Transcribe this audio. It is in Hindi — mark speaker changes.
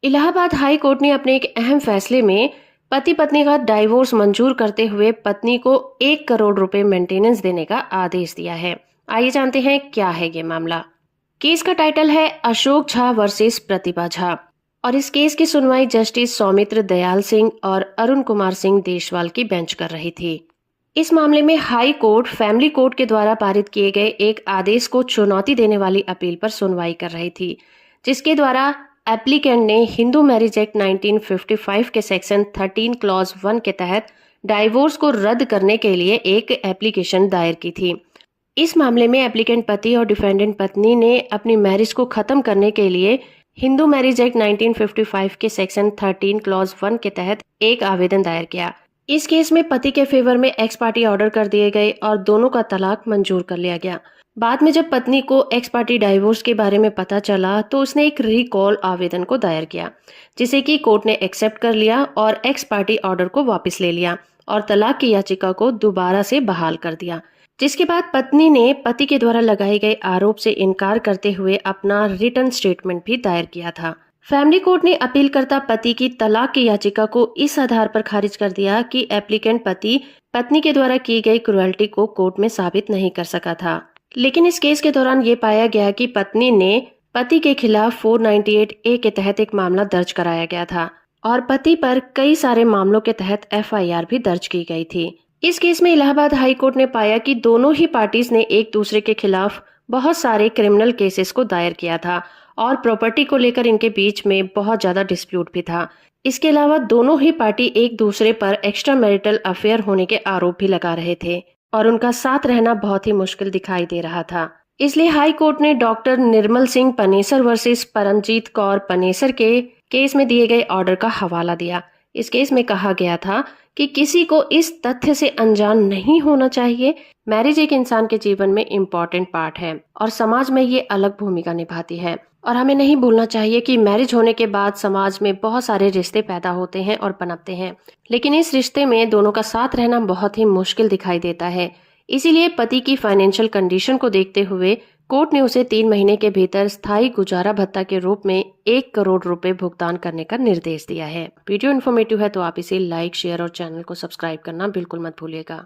Speaker 1: इलाहाबाद हाई कोर्ट ने अपने एक अहम फैसले में पति पत्नी का डाइवोर्स मंजूर करते हुए पत्नी को 1 करोड़ रुपए मेंटेनेंस देने का आदेश दिया है। आइए जानते हैं क्या है ये मामला। केस का टाइटल है अशोक झा वर्सेस प्रतिभा झा और इस केस की सुनवाई जस्टिस सौमित्र दयाल सिंह और अरुण कुमार सिंह देशवाल की बेंच कर रही थी। इस मामले में हाई कोर्ट फैमिली कोर्ट के द्वारा पारित किए गए एक आदेश को चुनौती देने वाली अपील पर सुनवाई कर रही थी, जिसके द्वारा एप्लीकेंट ने हिंदू मैरिज एक्ट 1955 के सेक्शन 13 क्लॉज 1 के तहत डाइवोर्स को रद्द करने के लिए एक एप्लीकेशन दायर की थी। इस मामले में एप्लीकेंट पति और डिफेंडेंट पत्नी ने अपनी मैरिज को खत्म करने के लिए हिंदू मैरिज एक्ट 1955 के सेक्शन 13 क्लॉज 1 के तहत एक आवेदन दायर किया। इस केस में पति के फेवर में एक्स पार्टी ऑर्डर कर दिए गए और दोनों का तलाक मंजूर कर लिया गया। बाद में जब पत्नी को एक्स पार्टी डाइवोर्स के बारे में पता चला तो उसने एक रिकॉल आवेदन को दायर किया, जिसे कि कोर्ट ने एक्सेप्ट कर लिया और एक्स पार्टी ऑर्डर को वापस ले लिया और तलाक की याचिका को दोबारा से बहाल कर दिया। जिसके बाद पत्नी ने पति के द्वारा लगाए गए आरोप से इनकार करते हुए अपना रिटन स्टेटमेंट भी दायर किया था। फैमिली कोर्ट ने अपीलकर्ता पति की तलाक की याचिका को इस आधार पर खारिज कर दिया कि एप्लीकेंट पति पत्नी के द्वारा की गई क्रुएल्टी को कोर्ट में साबित नहीं कर सका था। लेकिन इस केस के दौरान ये पाया गया कि पत्नी ने पति के खिलाफ 498 ए के तहत एक मामला दर्ज कराया गया था और पति पर कई सारे मामलों के तहत एफआईआर भी दर्ज की गई थी। इस केस में इलाहाबाद हाई कोर्ट ने पाया कि दोनों ही पार्टीज ने एक दूसरे के खिलाफ बहुत सारे क्रिमिनल केसेस को दायर किया था और प्रॉपर्टी को लेकर इनके बीच में बहुत ज्यादा डिस्प्यूट भी था। इसके अलावा दोनों ही पार्टी एक दूसरे पर एक्स्ट्रा मैरिटल अफेयर होने के आरोप भी लगा रहे थे और उनका साथ रहना बहुत ही मुश्किल दिखाई दे रहा था। इसलिए हाई कोर्ट ने डॉक्टर निर्मल सिंह पनेसर वर्सेस परमजीत कौर पनेसर के केस में दिए गए ऑर्डर का हवाला दिया। इस केस में कहा गया था कि किसी को इस तथ्य से अनजान नहीं होना चाहिए, मैरिज एक इंसान के जीवन में इम्पोर्टेंट पार्ट है और समाज में ये अलग भूमिका निभाती है और हमें नहीं भूलना चाहिए कि मैरिज होने के बाद समाज में बहुत सारे रिश्ते पैदा होते हैं और पनपते हैं, लेकिन इस रिश्ते में दोनों का साथ रहना बहुत ही मुश्किल दिखाई देता है। इसीलिए पति की फाइनेंशियल कंडीशन को देखते हुए कोर्ट ने उसे 3 महीने के भीतर स्थायी गुजारा भत्ता के रूप में 1 करोड़ रुपए भुगतान करने का निर्देश दिया है। वीडियो इन्फॉर्मेटिव है तो आप इसे लाइक, शेयर और चैनल को सब्सक्राइब करना बिल्कुल मत भूलिएगा।